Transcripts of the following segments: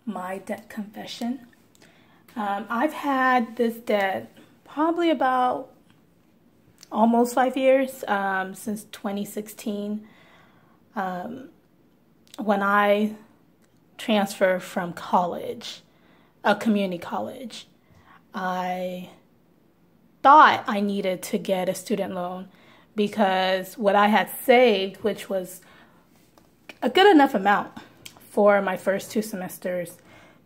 my debt confession. I've had this debt probably about almost 5 years, since 2016, when I transferred from college, a community college. I thought I needed to get a student loan because what I had saved, which was a good enough amount for my first 2 semesters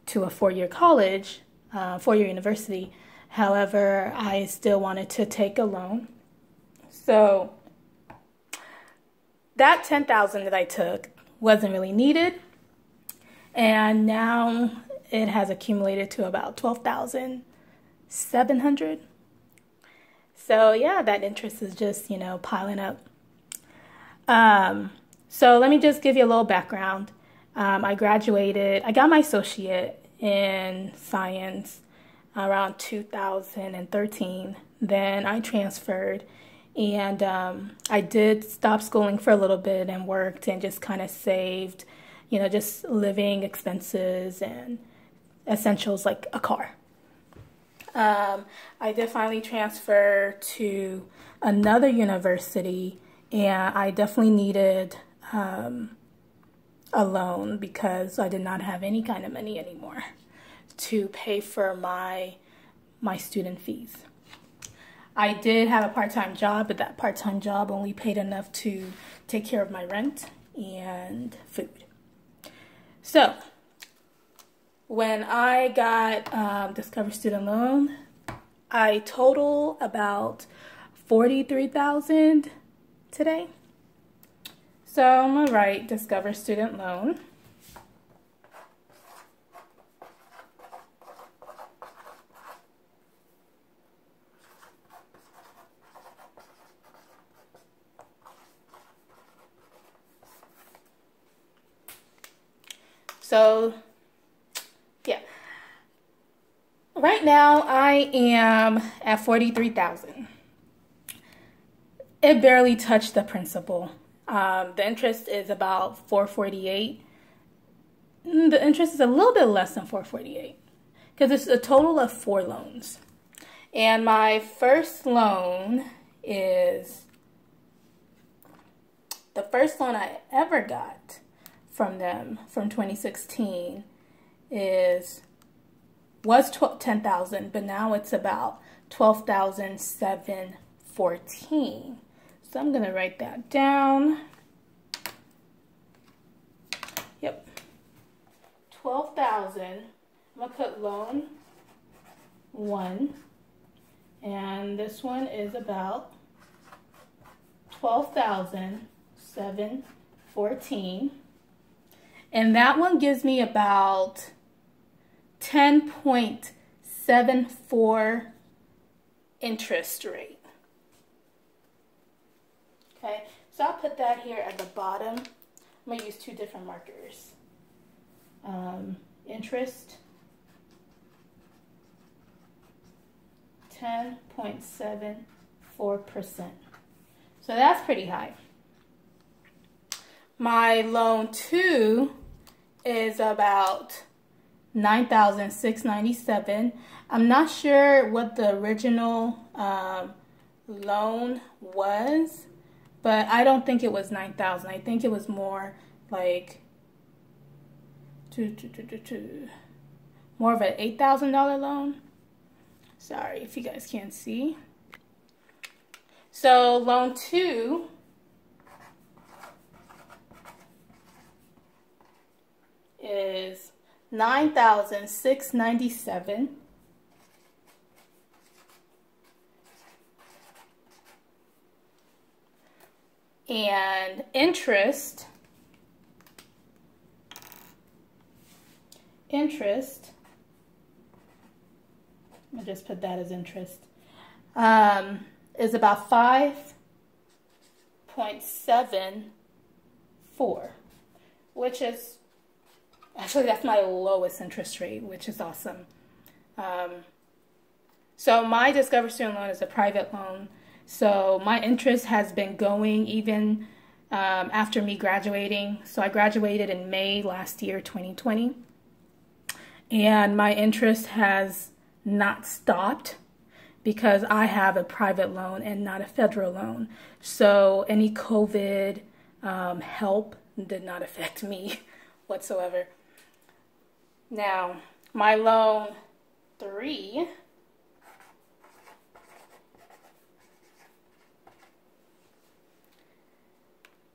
to a 4-year college, 4-year university. However, I still wanted to take a loan. So that $10,000 that I took wasn't really needed. And now it has accumulated to about $12,700. So yeah, that interest is just, piling up. So let me just give you a little background. I graduated, I got my associate in science around 2013. Then I transferred and I did stop schooling for a little bit and worked and just kind of saved, just living expenses and essentials like a car. I did finally transfer to another university, and I definitely needed a loan because I did not have any kind of money anymore to pay for my student fees. I did have a part-time job, but that part-time job only paid enough to take care of my rent and food. So when I got Discover Student Loan, I total about $43,000 today. So I'm gonna write Discover Student Loan. So yeah, right now I am at $43,000. It barely touched the principal. The interest is about $448. The interest is a little bit less than $448 because it's a total of 4 loans. And my first loan is the first loan I ever got from them from 2016 was $10,000, but now it's about $12,714. So I'm gonna write that down. Yep, 12,000. I'm gonna put loan 1, and this one is about 12,714. And that one gives me about 10.74 interest rate. Okay, so I'll put that here at the bottom. I'm going to use 2 different markers. Interest, 10.74%. So that's pretty high. My loan 2 is about $9,697. I'm not sure what the original loan was, but I don't think it was $9,000. I think it was more like more of an $8,000 loan. Sorry if you guys can't see. So loan 2 is $9,697. And interest, I'll just put that as interest, is about 5.74, which is, actually that's my lowest interest rate, which is awesome. So my Discover Student Loan is a private loan. So my interest has been going even after me graduating. So I graduated in May last year, 2020. and my interest has not stopped because I have a private loan and not a federal loan. So any COVID help did not affect me whatsoever. Now, my loan 3,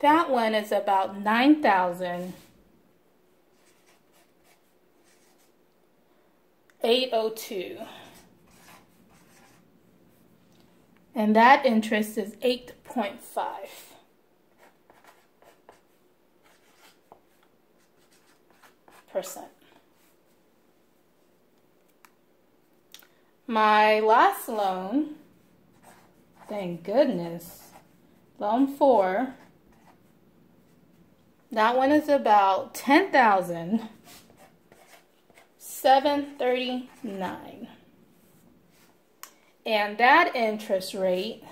that one is about $9,802. And that interest is 8.5%. My last loan, thank goodness, loan 4, that one is about $10,739. And that interest rate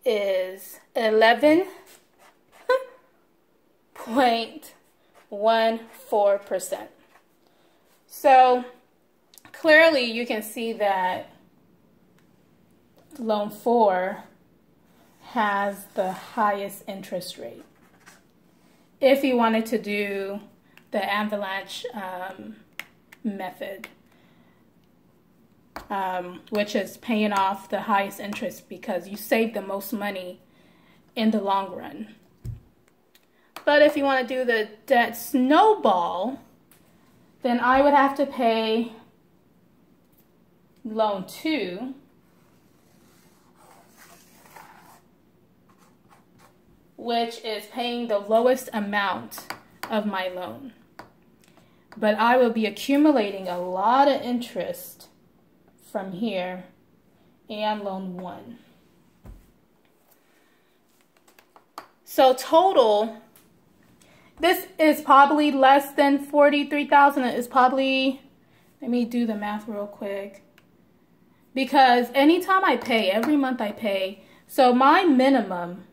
is 11.14%. So clearly you can see that loan 4 has the highest interest rate. If you wanted to do the avalanche method, which is paying off the highest interest because you save the most money in the long run. But if you want to do the debt snowball, then I would have to pay loan 2, which is paying the lowest amount of my loan. But I will be accumulating a lot of interest from here and loan 1. So total, this is probably less than 43,000. It's probably, let me do the math real quick. Because anytime I pay, every month I pay, so my minimum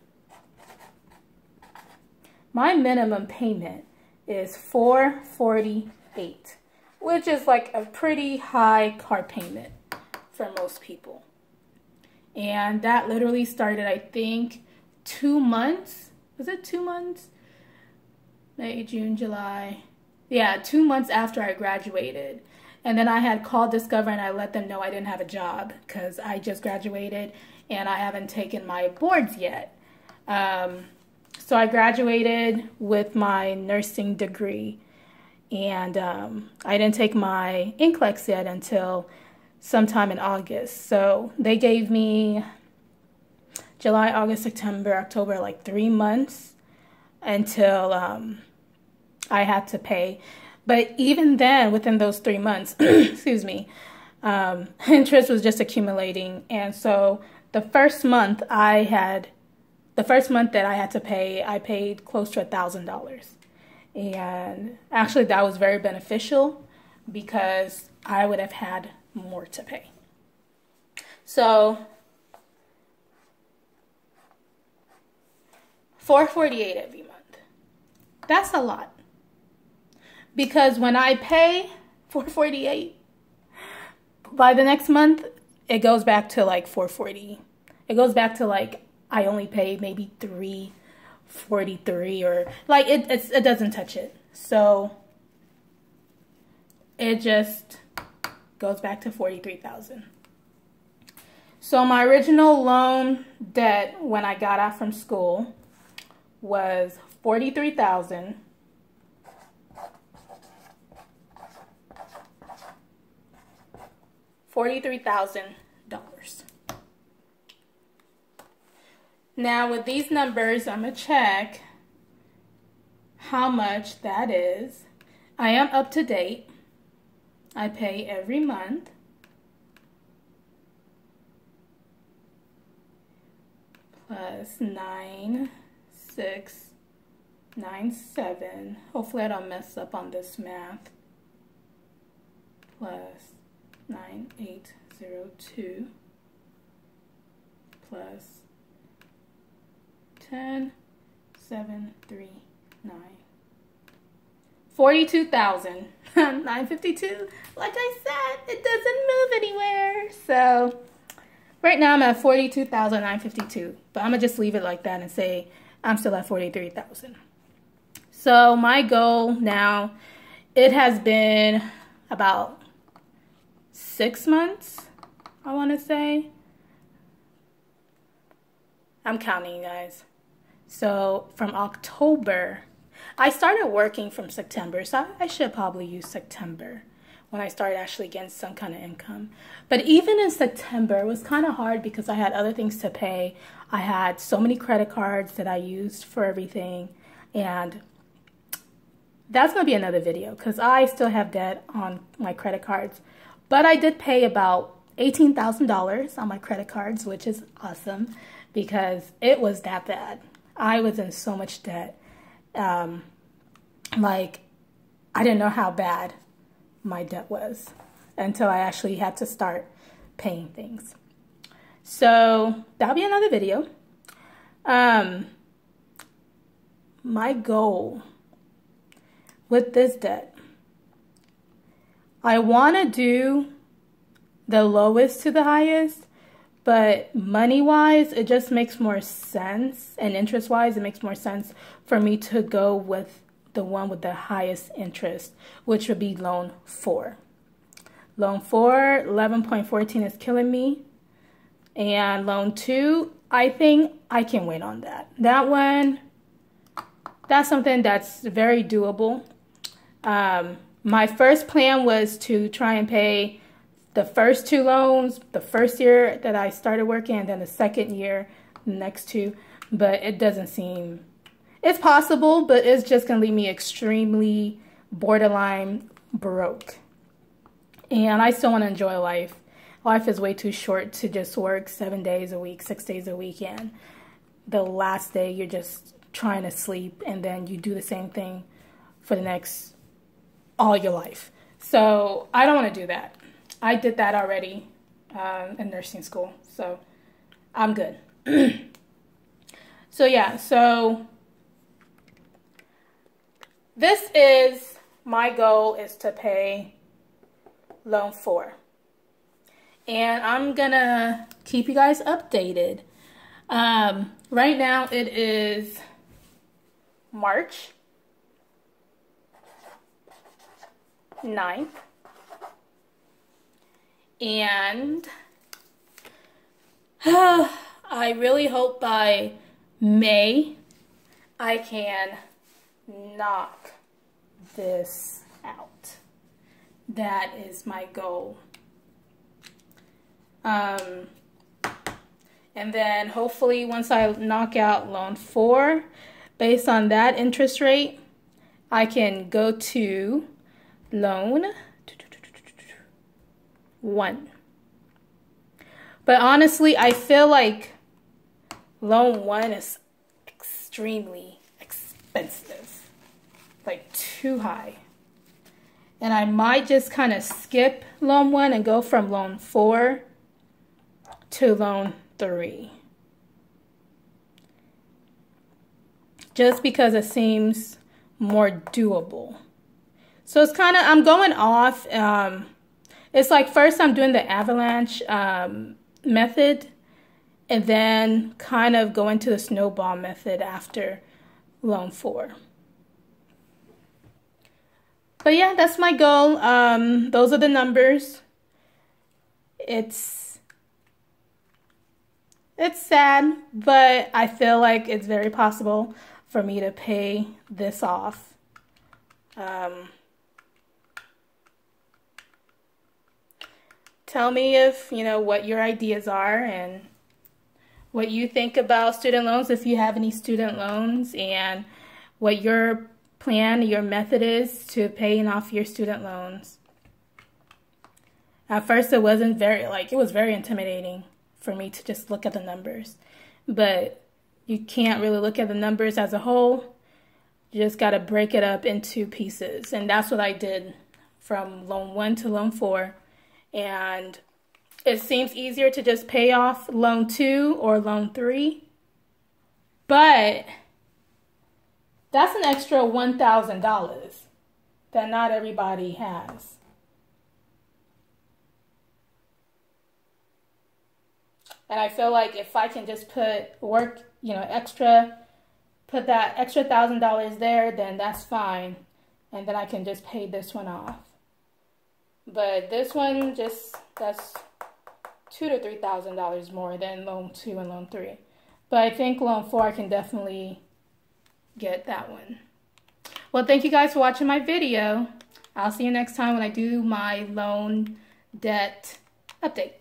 payment is $448, which is like a pretty high car payment for most people. And that literally started, I think, 2 months. Was it 2 months? May, June, July. Yeah, 2 months after I graduated. And then I had called Discover and I let them know I didn't have a job because I just graduated and I haven't taken my boards yet. So I graduated with my nursing degree, and I didn't take my NCLEX yet until sometime in August. So they gave me July, August, September, October, like 3 months until I had to pay. But even then, within those 3 months, excuse me, interest was just accumulating. And so the first month that I had to pay, I paid close to $1,000. And actually that was very beneficial because I would have had more to pay. So $448 every month. That's a lot. Because when I pay $448, by the next month, it goes back to like $440. It goes back to like I only pay maybe $343 or like it doesn't touch it. So it just goes back to $43,000. So my original loan debt when I got out from school was $43,000. $43,000. Now with these numbers, I'm going to check how much that is. I am up to date. I pay every month. Plus 9697. Hopefully I don't mess up on this math. Plus 9802 plus 10739. $42,952. Like I said, it doesn't move anywhere. So right now I'm at $42,952, but I'm gonna just leave it like that and say I'm still at $43,000. So my goal now, it has been about 6 months, I want to say. I'm counting, you guys. So from October, I started working from September, so I should probably use September when I started actually getting some kind of income. But even in September, it was kind of hard because I had other things to pay. I had so many credit cards that I used for everything, and that's going to be another video because I still have debt on my credit cards. But I did pay about $18,000 on my credit cards, which is awesome because it was that bad. I was in so much debt. Like, I didn't know how bad my debt was until I actually had to start paying things. So that'll be another video. My goal with this debt, I want to do the lowest to the highest, but money-wise, it just makes more sense, and interest-wise, it makes more sense for me to go with the one with the highest interest, which would be loan 4. Loan 4, 11.14 is killing me, and loan 2, I think I can wait on that. That one, that's something that's very doable. My first plan was to try and pay the first 2 loans the first year that I started working, and then the second year, the next 2. But it doesn't seem, it's possible, but it's just going to leave me extremely borderline broke. And I still want to enjoy life. Life is way too short to just work 7 days a week, 6 days a week, and the last day you're just trying to sleep, and then you do the same thing for the next all your life. So I don't want to do that. I did that already in nursing school, so I'm good. So yeah, so this is my goal, is to pay loan 4. And I'm gonna keep you guys updated. Right now it is March 9th. And I really hope by May I can knock this out. That is my goal. And then hopefully once I knock out loan 4, based on that interest rate, I can go to loan 1. But honestly, I feel like loan 1 is extremely expensive, like too high. And I might just kind of skip loan 1 and go from loan 4 to loan 3. Just because it seems more doable. So it's kind of, I'm going off, it's like first I'm doing the avalanche method, and then kind of going to the snowball method after loan 4. But yeah, that's my goal. Those are the numbers. It's sad, but I feel like it's very possible for me to pay this off. Tell me if, you know, what your ideas are and what you think about student loans, if you have any student loans, and what your plan, your method is to paying off your student loans. At first it wasn't it was very intimidating for me to just look at the numbers, but you can't really look at the numbers as a whole. You just got to break it up into pieces, and that's what I did from loan 1 to loan 4. And it seems easier to just pay off loan 2 or loan 3, but that's an extra $1,000 that not everybody has. And I feel like if I can just put that extra $1,000 there, then that's fine. And then I can just pay this one off. But this one, that's $2,000 to $3,000 more than loan 2 and loan 3. But I think loan 4 I can definitely get that one. Well, thank you guys for watching my video. I'll see you next time when I do my loan debt update.